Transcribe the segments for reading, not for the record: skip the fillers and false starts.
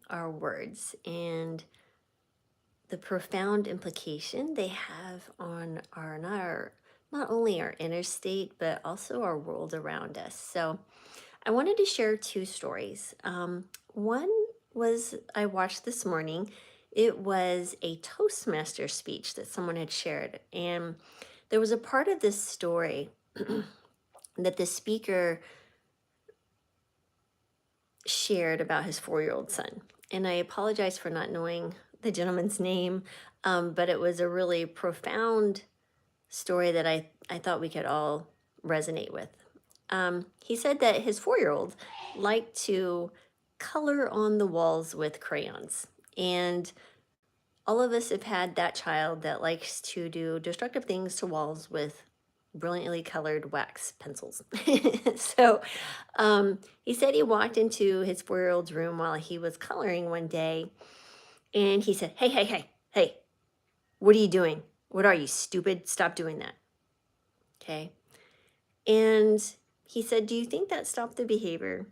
our words and the profound implication they have on not only our inner state, but also our world around us. So I wanted to share two stories. One was I watched this morning. It was a Toastmaster speech that someone had shared. And there was a part of this story that the speaker shared about his 4-year-old son. And I apologize for not knowing the gentleman's name, but it was a really profound story that I thought we could all resonate with. He said that his 4-year-old liked to color on the walls with crayons. And all of us have had that child that likes to do destructive things to walls with brilliantly colored wax pencils. So he said he walked into his 4-year-old's room while he was coloring one day, and he said, "Hey, hey, hey, hey, what are you doing? What are you, stupid? Stop doing that." Okay. And he said, "Do you think that stopped the behavior?"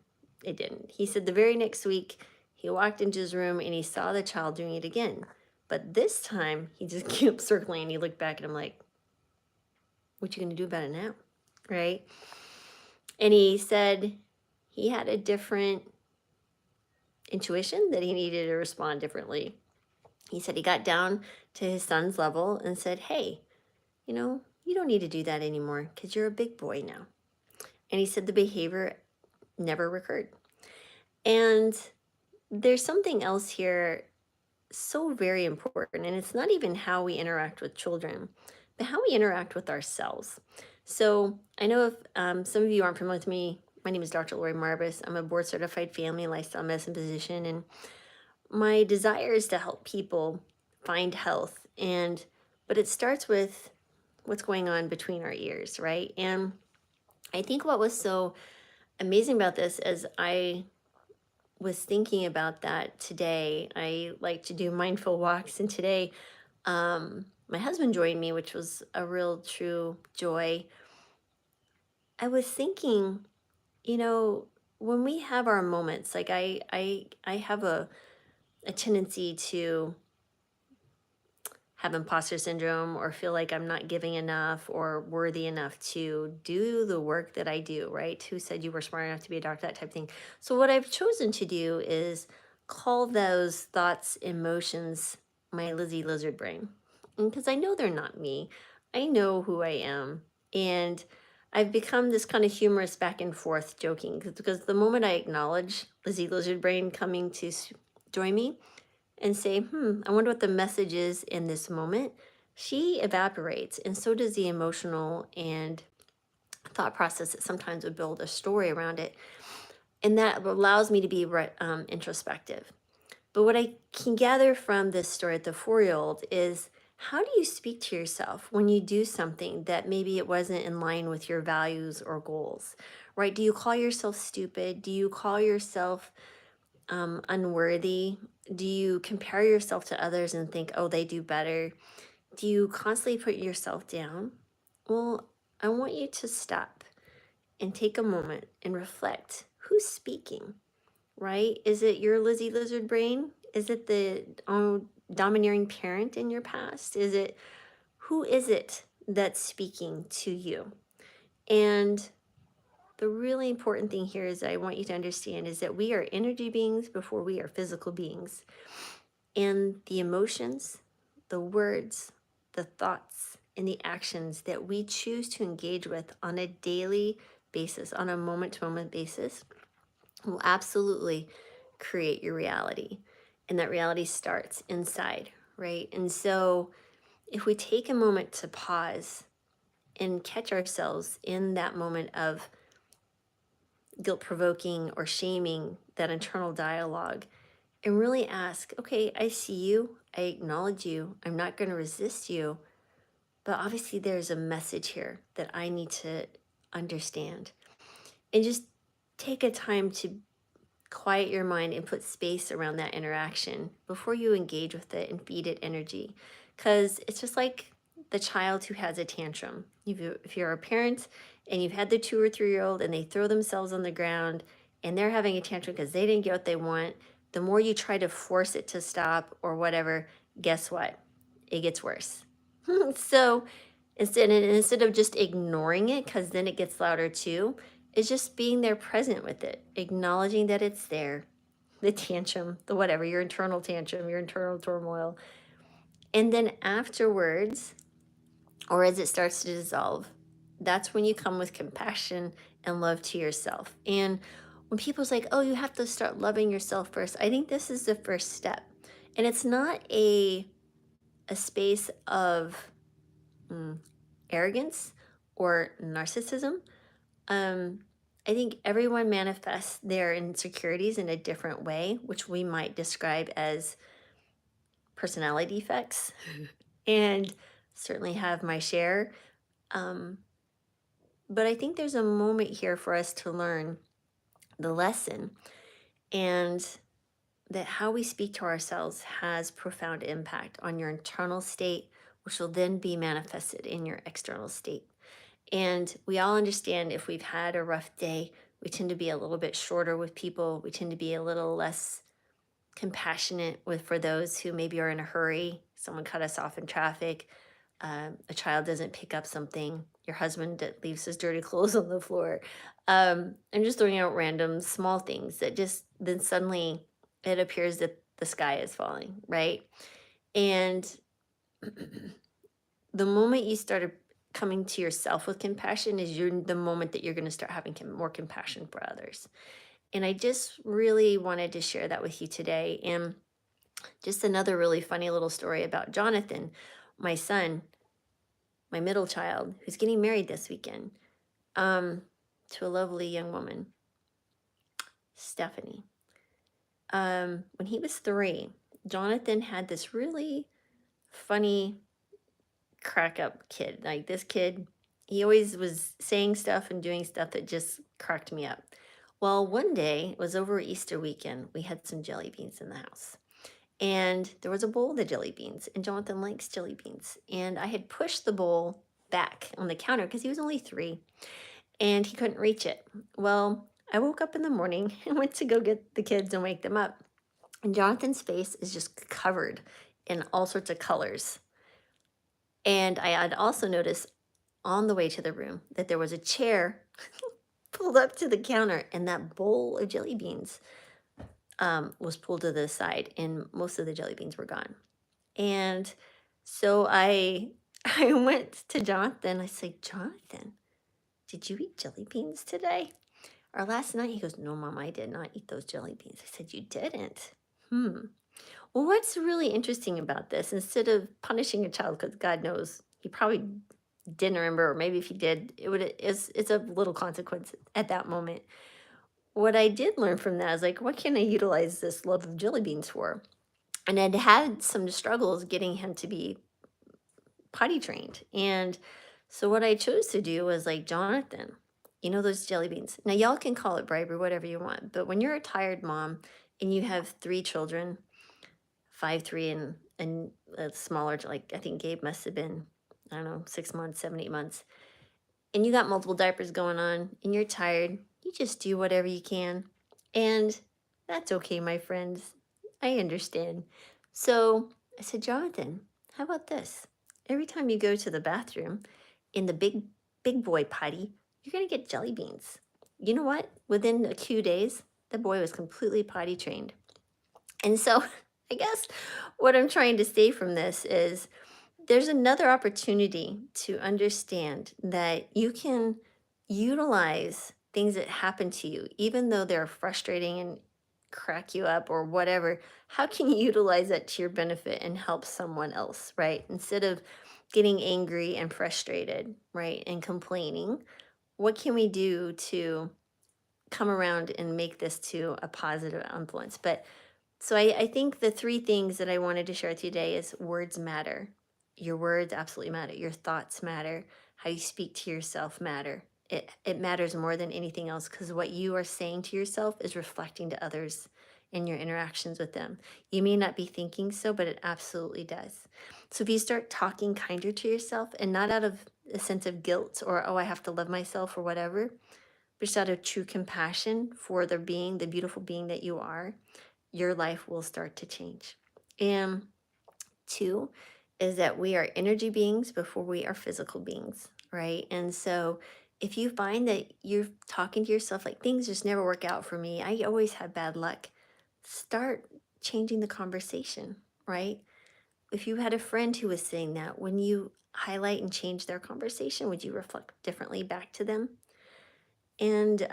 It didn't. He said the very next week, he walked into his room and he saw the child doing it again. But this time, he just kept circling and he looked back at him like, "What you going to do about it now?" Right? And he said he had a different intuition that he needed to respond differently. He said he got down to his son's level and said, "Hey, you don't need to do that anymore because you're a big boy now." And he said the behavior never recurred. And there's something else here so very important, and it's not even how we interact with children, but how we interact with ourselves. So I know if some of you aren't familiar with me, my name is Dr. Loribus. I'm a board certified family and lifestyle medicine physician, and my desire is to help people find health. But it starts with what's going on between our ears, right? And I think what was so amazing about this as I was thinking about that today. I like to do mindful walks, and today my husband joined me, which was a real true joy. I was thinking, you know, when we have our moments, like I have a tendency to have imposter syndrome or feel like I'm not giving enough or worthy enough to do the work that I do, right? Who said you were smart enough to be a doctor, that type of thing. So, what I've chosen to do is call those thoughts, emotions, my Lizzy lizard brain. Because I know they're not me, I know who I am. And I've become this kind of humorous back and forth joking because the moment I acknowledge Lizzy lizard brain coming to join me, and say, I wonder what the message is in this moment, she evaporates. And so does the emotional and thought process that sometimes would build a story around it. And that allows me to be introspective. But what I can gather from this story at the 4-year-old is, how do you speak to yourself when you do something that maybe it wasn't in line with your values or goals, right? Do you call yourself stupid? Do you call yourself unworthy? Do you compare yourself to others and think, oh, they do better? Do you constantly put yourself down? Well, I want you to stop and take a moment and reflect. Who's speaking, right? Is it your Lizzy lizard brain? Is it the domineering parent in your past? Who is it that's speaking to you? And the really important thing here is that I want you to understand is that we are energy beings before we are physical beings. And the emotions, the words, the thoughts, and the actions that we choose to engage with on a daily basis, on a moment to moment basis, will absolutely create your reality. And that reality starts inside, right? And so if we take a moment to pause and catch ourselves in that moment of guilt provoking or shaming, that internal dialogue, and really ask, okay, I see you, I acknowledge you, I'm not going to resist you, but obviously there's a message here that I need to understand. And just take a time to quiet your mind and put space around that interaction before you engage with it and feed it energy. Because it's just like the child who has a tantrum. If you're a parent and you've had the 2 or 3-year-old and they throw themselves on the ground and they're having a tantrum because they didn't get what they want, the more you try to force it to stop or whatever, guess what? It gets worse. So instead of just ignoring it, because then it gets louder too, it's just being there present with it, acknowledging that it's there, the tantrum, the whatever, your internal tantrum, your internal turmoil. And then afterwards, or as it starts to dissolve, that's when you come with compassion and love to yourself. And when people's like, oh, you have to start loving yourself first, I think this is the first step. And it's not a space of arrogance or narcissism. I think everyone manifests their insecurities in a different way, which we might describe as personality defects, and certainly have my share. Um, but I think there's a moment here for us to learn the lesson, and that how we speak to ourselves has profound impact on your internal state, which will then be manifested in your external state. And we all understand if we've had a rough day, we tend to be a little bit shorter with people. We tend to be a little less compassionate with for those who maybe are in a hurry. Someone cut us off in traffic. A child doesn't pick up something. Your husband leaves his dirty clothes on the floor. I'm just throwing out random small things that just then suddenly it appears that the sky is falling, right? And the moment you started coming to yourself with compassion is the moment that you're going to start having more compassion for others. And I just really wanted to share that with you today. And just another really funny little story about Jonathan, my son, my middle child, who's getting married this weekend, to a lovely young woman, Stephanie. When he was 3, Jonathan had this really funny crack up kid. Like this kid, he always was saying stuff and doing stuff that just cracked me up. Well, one day, it was over Easter weekend, we had some jelly beans in the house. And there was a bowl of the jelly beans, and Jonathan likes jelly beans. And I had pushed the bowl back on the counter because he was only 3 and he couldn't reach it. Well, I woke up in the morning and went to go get the kids and wake them up. And Jonathan's face is just covered in all sorts of colors. And I had also noticed on the way to the room that there was a chair pulled up to the counter, and that bowl of jelly beans was pulled to the side, and most of the jelly beans were gone. And so I I went to Jonathan. I said, Jonathan, did you eat jelly beans today? Or last night? He goes, no, Mom, I did not eat those jelly beans. I said, you didn't? Well, what's really interesting about this, instead of punishing a child, because God knows he probably didn't remember, or maybe if he did, it's a little consequence at that moment. What I did learn from that is like, what can I utilize this love of jelly beans for? And I'd had some struggles getting him to be potty trained. And so what I chose to do was like, Jonathan, you know those jelly beans. Now y'all can call it bribery, whatever you want, but when you're a tired mom and you have 3 children, 5, 3, and a smaller, like I think Gabe must have been, I don't know, 6 months, 7, 8 months, and you got multiple diapers going on and you're tired, you just do whatever you can. And that's okay, my friends. I understand. So I said, Jonathan, how about this? Every time you go to the bathroom in the big boy potty, you're going to get jelly beans. You know what? Within a few days, the boy was completely potty trained. And so I guess what I'm trying to say from this is there's another opportunity to understand that you can utilize things that happen to you, even though they're frustrating and crack you up or whatever. How can you utilize that to your benefit and help someone else, right? Instead of getting angry and frustrated, right, and complaining, what can we do to come around and make this to a positive influence? But so I think the 3 things that I wanted to share with you today is words matter. Your words absolutely matter. Your thoughts matter. How you speak to yourself matter. It matters more than anything else, because what you are saying to yourself is reflecting to others in your interactions with them. You may not be thinking so, but it absolutely does. So if you start talking kinder to yourself, and not out of a sense of guilt or, oh, I have to love myself or whatever, but just out of true compassion for the beautiful being that you are, your life will start to change. And two is that we are energy beings before we are physical beings, right? And so if you find that you're talking to yourself like things just never work out for me, I always have bad luck, start changing the conversation, right? If you had a friend who was saying that, when you highlight and change their conversation, would you reflect differently back to them? And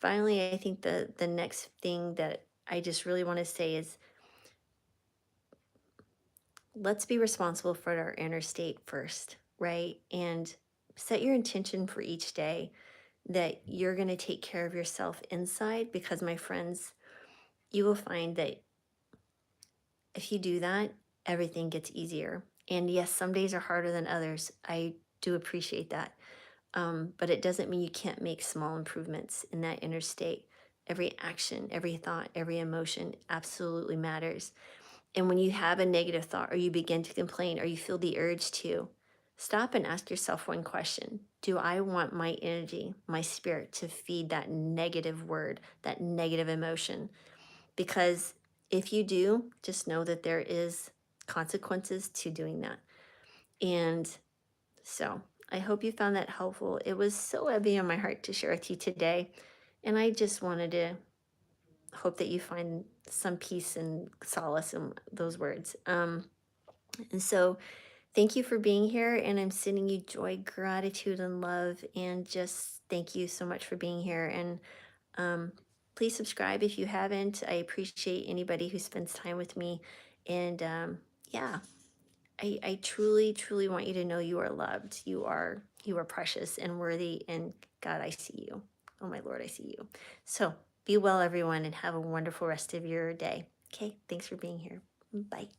finally, I think the next thing that I just really want to say is let's be responsible for our inner state first, right? And set your intention for each day that you're going to take care of yourself inside, because my friends, you will find that if you do that, everything gets easier. And yes, some days are harder than others. I do appreciate that. But it doesn't mean you can't make small improvements in that inner state. Every action, every thought, every emotion absolutely matters. And when you have a negative thought, or you begin to complain, or you feel the urge to, stop and ask yourself one question. Do I want my energy, my spirit, to feed that negative word, that negative emotion? Because if you do, just know that there is consequences to doing that. And so I hope you found that helpful. It was so heavy on my heart to share with you today. And I just wanted to hope that you find some peace and solace in those words. And so thank you for being here. And I'm sending you joy, gratitude, and love. And just thank you so much for being here. And um, please subscribe if you haven't. I appreciate anybody who spends time with me. And yeah, I truly, truly want you to know you are loved. You are precious and worthy. And God, I see you. Oh my Lord, I see you. So be well, everyone, and have a wonderful rest of your day. Okay, thanks for being here. Bye.